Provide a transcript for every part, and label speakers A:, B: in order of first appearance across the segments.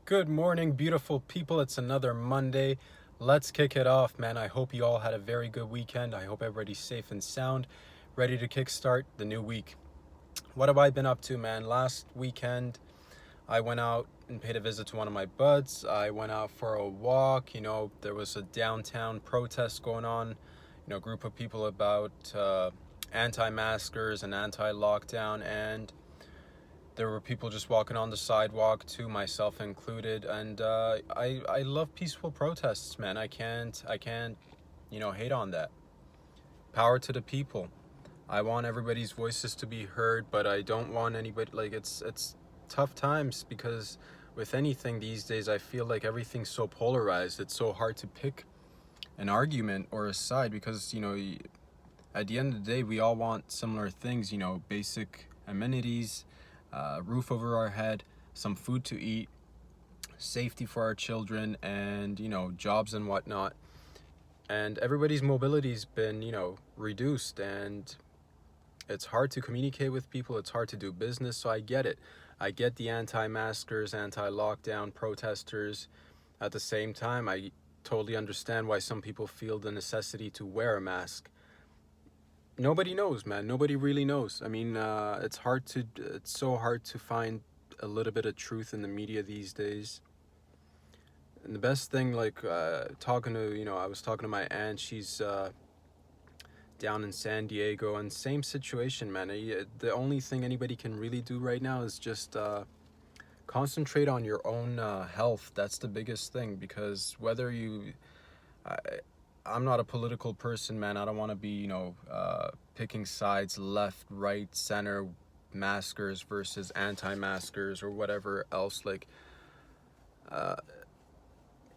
A: Good morning, beautiful people. It's another Monday. Let's kick it off, man. I hope you all had a very good weekend. I hope everybody's safe and sound, ready to kickstart the new week. What have I been up to, man? Last weekend, I went out and paid a visit to one of my buds. I went out for a walk. There was a downtown protest going on. Group of people about anti-maskers and anti-lockdown, and there were people just walking on the sidewalk too, myself included. And I love peaceful protests, man. I can't hate on that. Power to the people. I want everybody's voices to be heard, but I don't want anybody, like, it's tough times because with anything these days I feel like everything's so polarized. It's so hard to pick an argument or a side because at the end of the day we all want similar things, basic amenities, roof over our head, some food to eat, safety for our children, and jobs and whatnot. And everybody's mobility's been reduced, and it's hard to communicate with people. It's hard to do business. So I get it. I get the anti-maskers, anti-lockdown protesters. At the same time, I totally understand why some people feel the necessity to wear a mask. Nobody knows, man. Nobody really knows. I mean, it's so hard to find a little bit of truth in the media these days. And the best thing, like, I was talking to my aunt. She's down in San Diego, and same situation, man. The only thing anybody can really do right now is just concentrate on your own health. That's the biggest thing, because whether you, I, I'm not a political person, man. I don't want to be, picking sides, left, right, center, maskers versus anti-maskers or whatever else. Like, uh,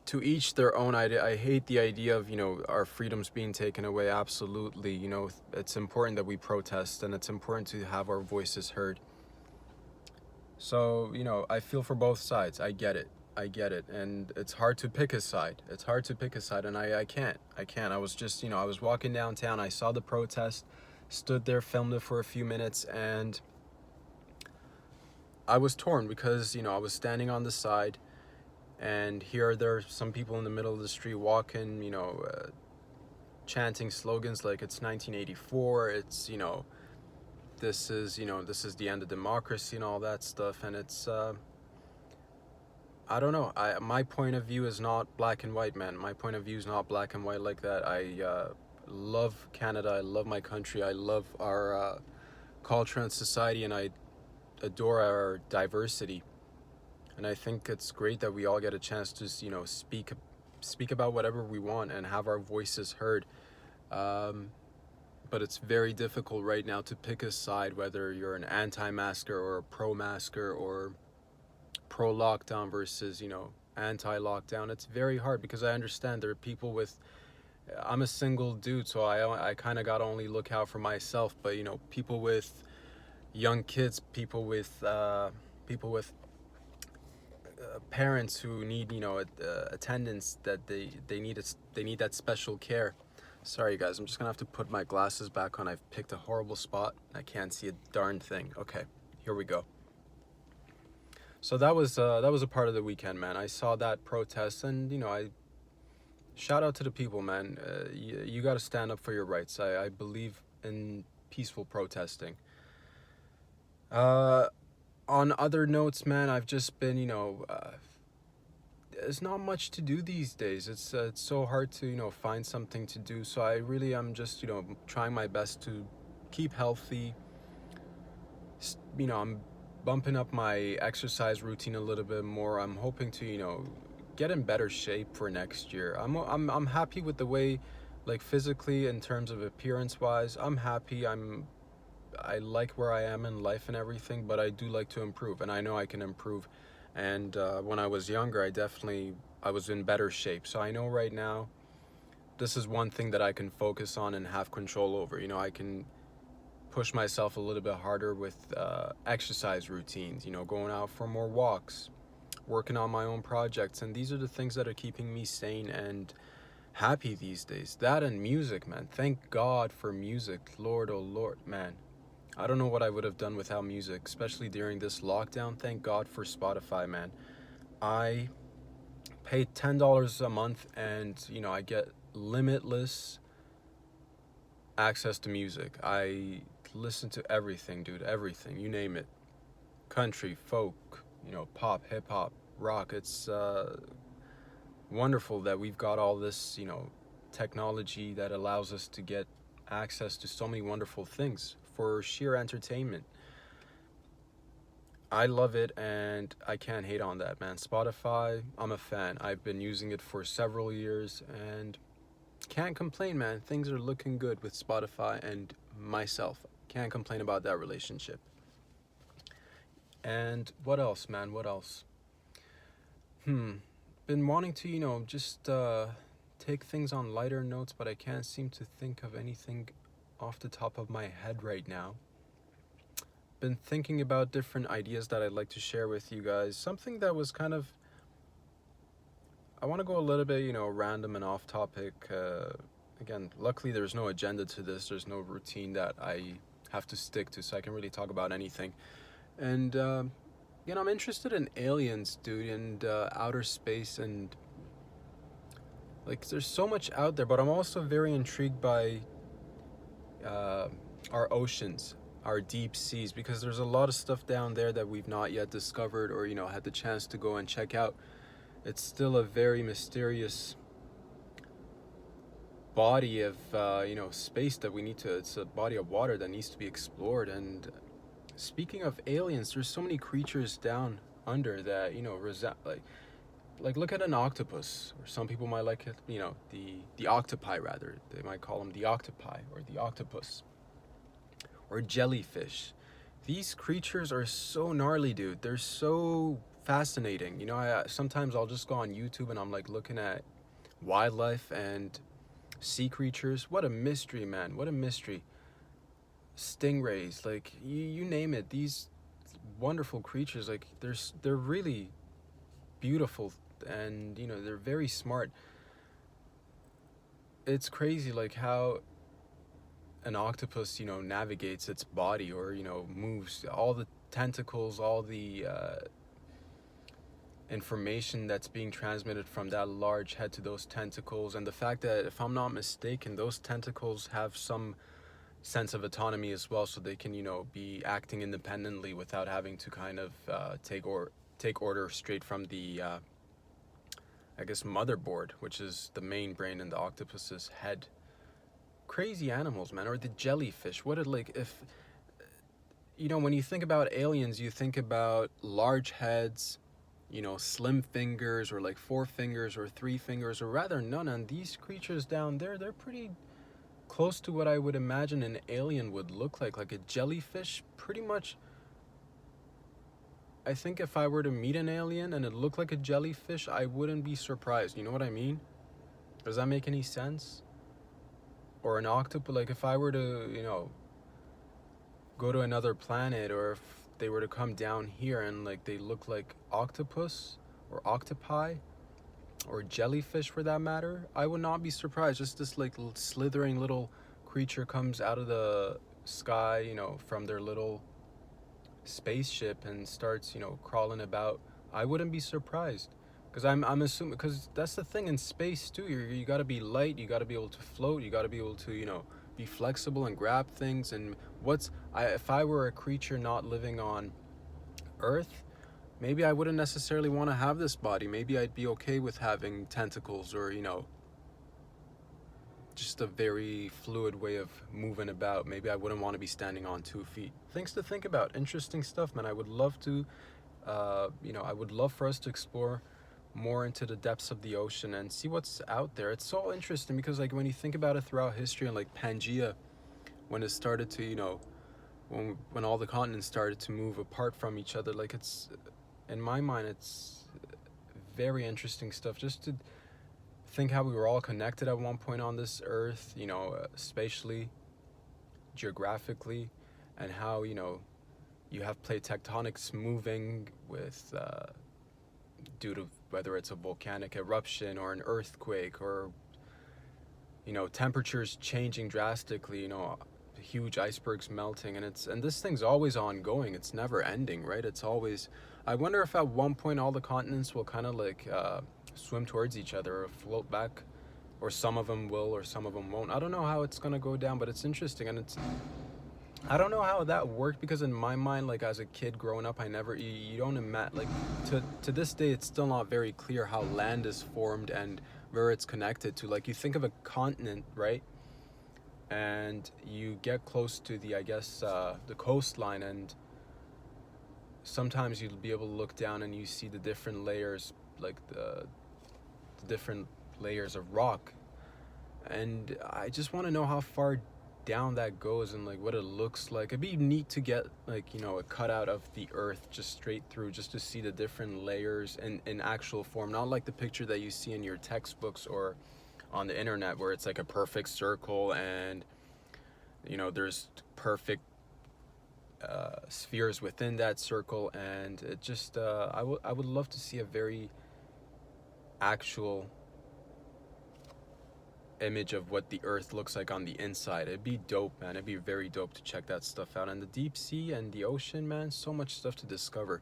A: to each their own. I hate the idea of our freedoms being taken away. Absolutely, it's important that we protest, and it's important to have our voices heard. So I feel for both sides. I get it, and it's hard to pick a side. And I can't. I was walking downtown. I saw the protest, stood there, filmed it for a few minutes, and I was torn because I was standing on the side, and here there are some people in the middle of the street walking, chanting slogans like it's 1984, it's this is the end of democracy and all that stuff. And it's I don't know. My point of view is not black and white, man. My point of view is not black and white like that. I love Canada. I love my country. I love our culture and society, and I adore our diversity. And I think it's great that we all get a chance to speak about whatever we want and have our voices heard. Um, but it's very difficult right now to pick a side, whether you're an anti-masker or a pro-masker or pro-lockdown versus anti-lockdown. It's very hard because I understand there are people with. I'm a single dude, so I kind of got to only look out for myself. But people with young kids, people with parents who need attendance, that they need that special care. Sorry guys, I'm just gonna have to put my glasses back on. I've picked a horrible spot. I can't see a darn thing. Okay, here we go. So that was a part of the weekend, man. I saw that protest, and I shout out to the people, man. You got to stand up for your rights. I believe in peaceful protesting. uh on other notes, man, I've just been, there's not much to do these days. It's so hard to find something to do. So I really am just trying my best to keep healthy. I'm bumping up my exercise routine a little bit more. I'm hoping to get in better shape for next year. I'm happy with the way, like, physically, in terms of appearance wise. I'm happy. I like where I am in life and everything, but I do like to improve, and I know I can improve. And when I was younger, I was in better shape. So I know right now this is one thing that I can focus on and have control over. I can push myself a little bit harder with exercise routines. Going out for more walks, working on my own projects, and these are the things that are keeping me sane and happy these days. That and music, man. Thank God for music. Lord, oh Lord, man. I don't know what I would have done without music, especially during this lockdown. Thank God for Spotify, man. I pay $10 a month, and I get limitless access to music. I listen to everything, dude, everything, you name it. Country, folk, pop, hip hop, rock. It's wonderful that we've got all this, technology that allows us to get access to so many wonderful things for sheer entertainment. I love it, and I can't hate on that, man. Spotify, I'm a fan. I've been using it for several years and can't complain, man. Things are looking good with Spotify and myself. Can't complain about that relationship. And what else, man? What else? Been wanting to, just take things on lighter notes, but I can't seem to think of anything off the top of my head right now. Been thinking about different ideas that I'd like to share with you guys. Something that was kind of, I want to go a little bit, random and off topic. Again, luckily there's no agenda to this. There's no routine that I have to stick to, so I can really talk about anything. And, I'm interested in aliens, dude, and outer space, and like there's so much out there, but I'm also very intrigued by our oceans, our deep seas, because there's a lot of stuff down there that we've not yet discovered or had the chance to go and check out. It's still a very mysterious body of space that we need to, it's a body of water that needs to be explored. And speaking of aliens, there's so many creatures down under that like look at an octopus, or some people might like it, the octopi, rather. They might call them the octopi or the octopus, or jellyfish. These creatures are so gnarly, dude. They're so fascinating. Sometimes I'll just go on YouTube and I'm like looking at wildlife and sea creatures. What a mystery, man. What a mystery. Stingrays, like you name it. These wonderful creatures, like they're really beautiful, and they're very smart. It's crazy, like how an octopus navigates its body, or moves, all the tentacles, all the information that's being transmitted from that large head to those tentacles. And the fact that, if I'm not mistaken, those tentacles have some sense of autonomy as well, so they can be acting independently without having to kind of take order straight from the I guess motherboard, which is the main brain in the octopus's head. Crazy animals, man. Or the jellyfish. What it like if when you think about aliens, you think about large heads, slim fingers, or like 4 fingers or 3 fingers, or rather none. And these creatures down there, they're pretty close to what I would imagine an alien would look like a jellyfish, pretty much. I think if I were to meet an alien and it looked like a jellyfish, I wouldn't be surprised. You know what I mean? Does that make any sense? Or an octopus, like if I were to, go to another planet, or if they were to come down here and like they look like octopus or octopi or jellyfish for that matter, I would not be surprised. Just this like slithering little creature comes out of the sky, from their little spaceship and starts, crawling about. I wouldn't be surprised, because I'm assuming, because that's the thing in space too. You got to be light, you got to be able to float, you got to be able to, be flexible and grab things. And if I were a creature not living on Earth, maybe I wouldn't necessarily want to have this body. Maybe I'd be okay with having tentacles, or just a very fluid way of moving about. Maybe I wouldn't want to be standing on 2 feet. Things to think about. Interesting stuff, man. I would love to, I would love for us to explore more into the depths of the ocean and see what's out there. It's so interesting because, like, when you think about it throughout history, and like Pangea, when it started to, when all the continents started to move apart from each other, like, it's, in my mind, it's very interesting stuff. Just to think how we were all connected at one point on this earth, spatially, geographically, and how, you have plate tectonics moving with, due to whether it's a volcanic eruption or an earthquake, or, temperatures changing drastically, huge icebergs melting, and this thing's always ongoing. It's never ending, right? It's always. I wonder if at one point all the continents will kind of like swim towards each other or float back, or some of them will or some of them won't. I don't know how it's gonna go down, but it's interesting. And it's, I don't know how that worked, because in my mind, like as a kid growing up, I never, you don't imagine, like to this day it's still not very clear how land is formed and where it's connected to. Like you think of a continent, right? And you get close to the, I guess, the coastline, and sometimes you'll be able to look down and you see the different layers, like the different layers of rock. And I just want to know how far down that goes and like what it looks like. It'd be neat to get like, you know, a cutout of the earth just straight through, just to see the different layers in actual form, not like the picture that you see in your textbooks or on the internet where it's like a perfect circle and, you know, there's perfect spheres within that circle. And it just I would love to see a very actual image of what the earth looks like on the inside. It'd be dope, man. It'd be very dope to check that stuff out. And the deep sea and the ocean, man, so much stuff to discover.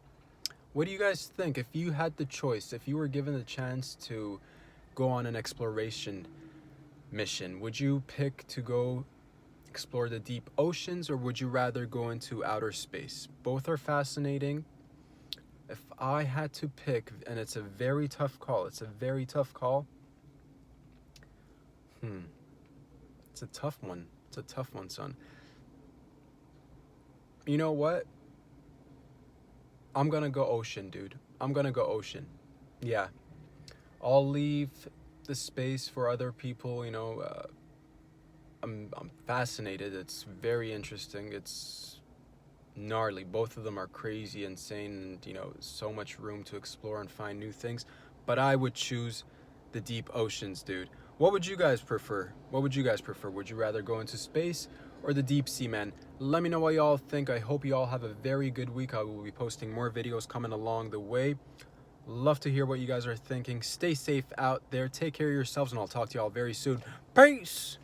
A: What do you guys think? If you had the choice, if you were given the chance to go on an exploration mission, would you pick to go explore the deep oceans, or would you rather go into outer space? Both are fascinating. If I had to pick, and it's a very tough call, it's a tough one. It's a tough one, son. You know what? I'm gonna go ocean, dude. I'm gonna go ocean. Yeah. I'll leave the space for other people, you know. I'm fascinated. It's very interesting. It's gnarly. Both of them are crazy, insane, and, you know, so much room to explore and find new things. But I would choose the deep oceans, dude. What would you guys prefer? Would you rather go into space or the deep sea, man? Let me know what y'all think. I hope you all have a very good week. I will be posting more videos coming along the way. Love to hear what you guys are thinking. Stay safe out there. Take care of yourselves, and I'll talk to y'all very soon. Peace!